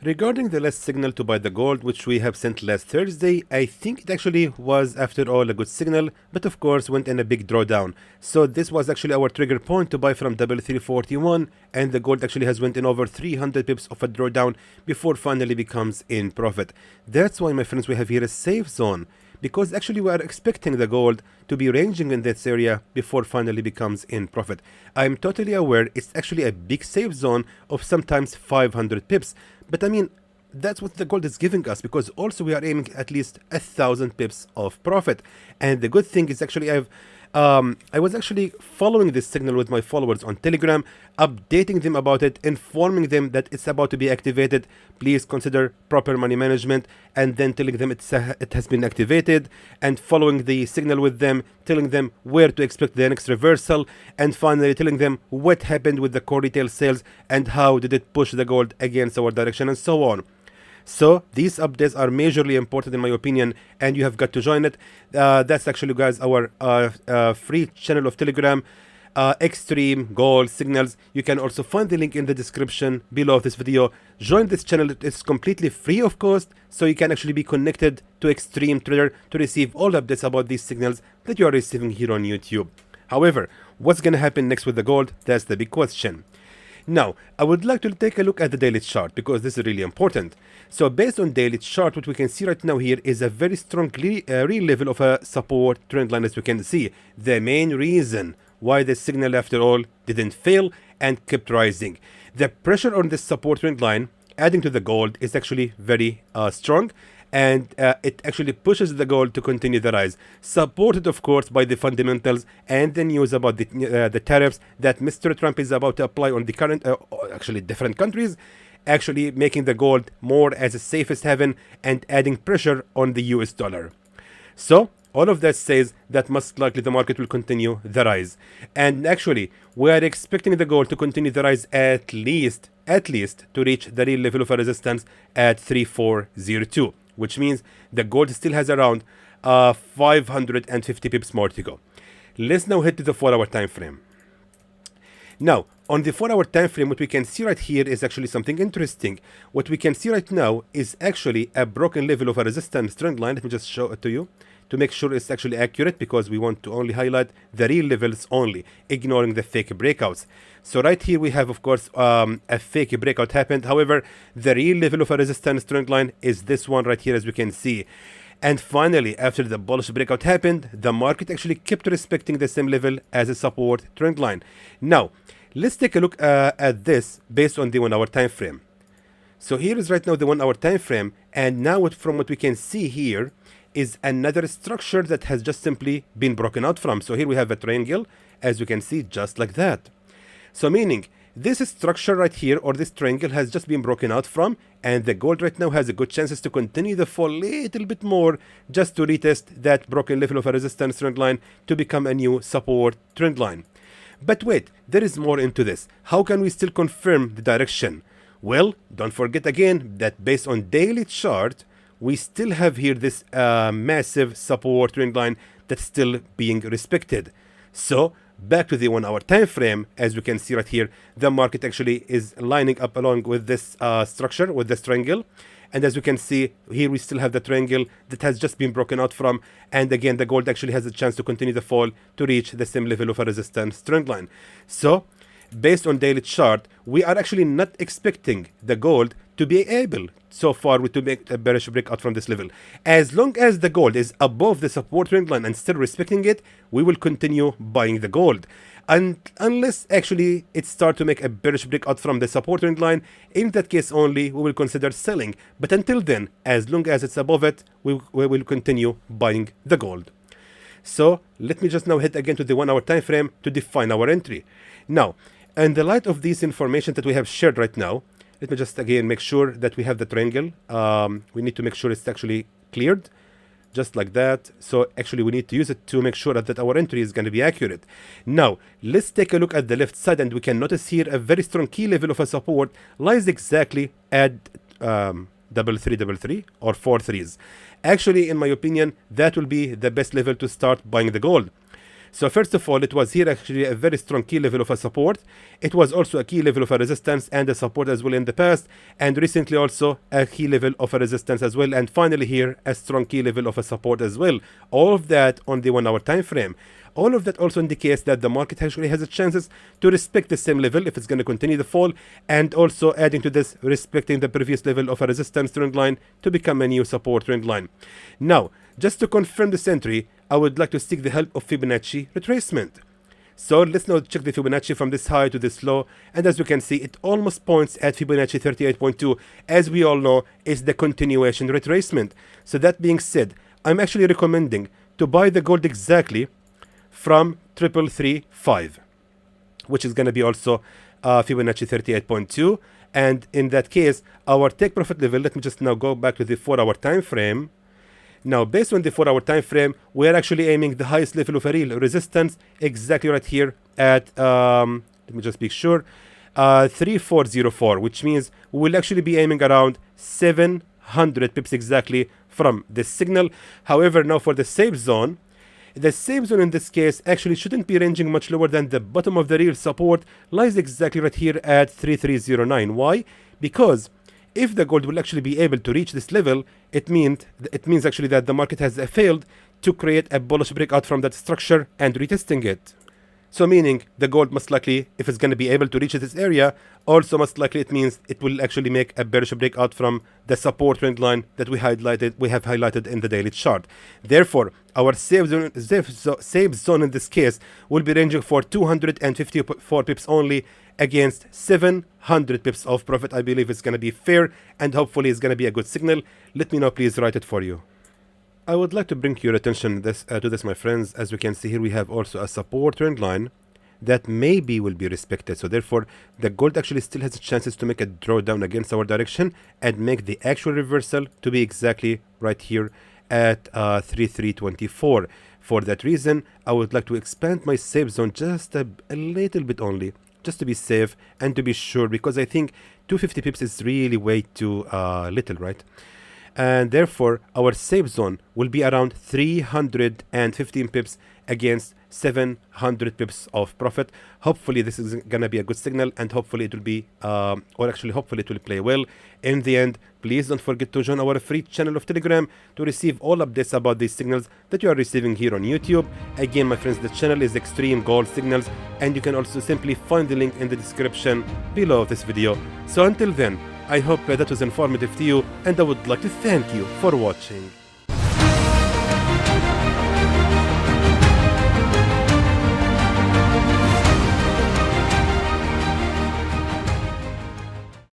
Regarding the last signal to buy the gold, which we have sent last Thursday, I think it actually was after all a good signal, but of course went in a big drawdown. So this was actually our trigger point to buy from 3341, and the gold actually has went in over 300 pips of a drawdown before finally becomes in profit. That's why, my friends, we have here a safe zone, because actually we are expecting the gold to be ranging in this area before finally becomes in profit. I'm totally aware it's actually a big safe zone of sometimes 500 pips, but I mean, that's what the gold is giving us, because also we are aiming at least 1,000 pips of profit. And the good thing is actually I was actually following this signal with my followers on Telegram, updating them about it, informing them that it's about to be activated, please consider proper money management, and then telling them it has been activated, and following the signal with them, telling them where to expect the next reversal, and finally telling them what happened with the core retail sales and how did it push the gold against our direction, and so on. So these updates are majorly important in my opinion, and you have got to join it. That's actually, guys, our free channel of Telegram, Xtreme Gold Signals. You can also find the link in the description below this video. Join this channel, it's completely free of cost, so you can actually be connected to Xtreme Trader to receive all updates about these signals that you are receiving here on YouTube. However, what's gonna happen next with the gold? That's the big question. Now, I would like to take a look at the daily chart, because this is really important. So based on daily chart, what we can see right now here is a very strong real level of a support trend line, as we can see. The main reason why the signal after all didn't fail and kept rising. The pressure on this support trend line adding to the gold is actually very strong, and it actually pushes the gold to continue the rise, supported of course by the fundamentals and the news about the tariffs that Mr. Trump is about to apply on the current actually different countries, actually making the gold more as a safest haven and adding pressure on the US dollar. So all of that says that most likely the market will continue the rise, and actually we are expecting the gold to continue the rise at least to reach the real level of a resistance at 3402, which means the gold still has around 550 pips more to go. Let's now head to the 4-hour time frame. Now, on the 4-hour time frame, what we can see right here is actually something interesting. What we can see right now is actually a broken level of a resistance trend line. Let me just show it to you to make sure it's actually accurate, because we want to only highlight the real levels only, ignoring the fake breakouts. So right here we have, of course, a fake breakout happened. However, the real level of a resistance trend line is this one right here, as we can see. And finally, after the bullish breakout happened, the market actually kept respecting the same level as a support trend line. Now, let's take a look at this based on the 1-hour time frame. So here is right now the 1-hour time frame, and now from what we can see here is another structure that has just simply been broken out from. So here we have a triangle, as you can see, just like that. So meaning this structure right here, or this triangle, has just been broken out from, and the gold right now has a good chances to continue the fall a little bit more, just to retest that broken level of a resistance trend line to become a new support trend line. But wait, there is more into this. How can we still confirm the direction? Well, don't forget again that based on daily chart, we still have here this massive support trend line that's still being respected. So back to the 1-hour time frame, as we can see right here, the market actually is lining up along with this structure, with this triangle. And as you can see here, we still have the triangle that has just been broken out from, and again the gold actually has a chance to continue the fall to reach the same level of a resistance trend line. So based on daily chart, we are actually not expecting the gold to be able so far to make a bearish breakout from this level. As long as the gold is above the support trend line and still respecting it, we will continue buying the gold. And unless actually it starts to make a bearish breakout from the support trend line, in that case only we will consider selling. But until then, as long as it's above it, we will continue buying the gold. So let me just now head again to the 1-hour time frame to define our entry. Now, in the light of this information that we have shared right now, let me just again make sure that we have the triangle. We need to make sure it's actually cleared, just like that. So actually we need to use it to make sure that our entry is going to be accurate. Now, let's take a look at the left side, and we can notice here a very strong key level of a support lies exactly at 3333 or 4 threes. Actually, in my opinion, that will be the best level to start buying the gold. So first of all, it was here actually a very strong key level of a support. It was also a key level of a resistance and a support as well in the past, and recently also a key level of a resistance as well, and finally here a strong key level of a support as well. All of that on the 1 hour time frame. All of that also indicates that the market actually has a chances to respect the same level if it's going to continue the fall, and also adding to this, respecting the previous level of a resistance trend line to become a new support trend line. Now, just to confirm this entry, I would like to seek the help of Fibonacci retracement. So let's now check the Fibonacci from this high to this low, and as you can see, it almost points at Fibonacci 38.2, as we all know is the continuation retracement. So that being said, I'm actually recommending to buy the gold exactly from 3335, which is going to be also Fibonacci 38.2, and in that case, our take profit level, let me just now go back to the 4 hour time frame. Now, based on the 4 hour time frame, we are actually aiming the highest level of a real resistance exactly right here at, let me just be sure, 3404, which means we will actually be aiming around 700 pips exactly from this signal. However, now for the safe zone in this case actually shouldn't be ranging much lower than the bottom of the real support, lies exactly right here at 3309. Why? Because if the gold will actually be able to reach this level, it means actually that the market has failed to create a bullish breakout from that structure and retesting it. So meaning the gold most likely, if it's going to be able to reach this area, also most likely it means it will actually make a bearish breakout from the support trend line that we have highlighted in the daily chart. Therefore, our safe zone in this case will be ranging for 254 pips only against 700 pips of profit. I believe it's going to be fair, and hopefully it's going to be a good signal. Let me now please write it for you. I would like to bring your attention to this, my friends. As we can see here, we have also a support trend line that maybe will be respected. So therefore, the gold actually still has chances to make a drawdown against our direction and make the actual reversal to be exactly right here at 3324. For that reason, I would like to expand my safe zone just a little bit only, just to be safe and to be sure, because I think 250 pips is really way too little, right? And therefore our safe zone will be around 315 pips against 700 pips of profit. Hopefully this is gonna be a good signal, and hopefully it will be hopefully it will play well in the end. Please don't forget to join our free channel of Telegram to receive all updates about these signals that you are receiving here on YouTube. Again, my friends, the channel is Xtreme Gold Signals, and you can also simply find the link in the description below this video. So until then, I hope that was informative to you, and I would like to thank you for watching.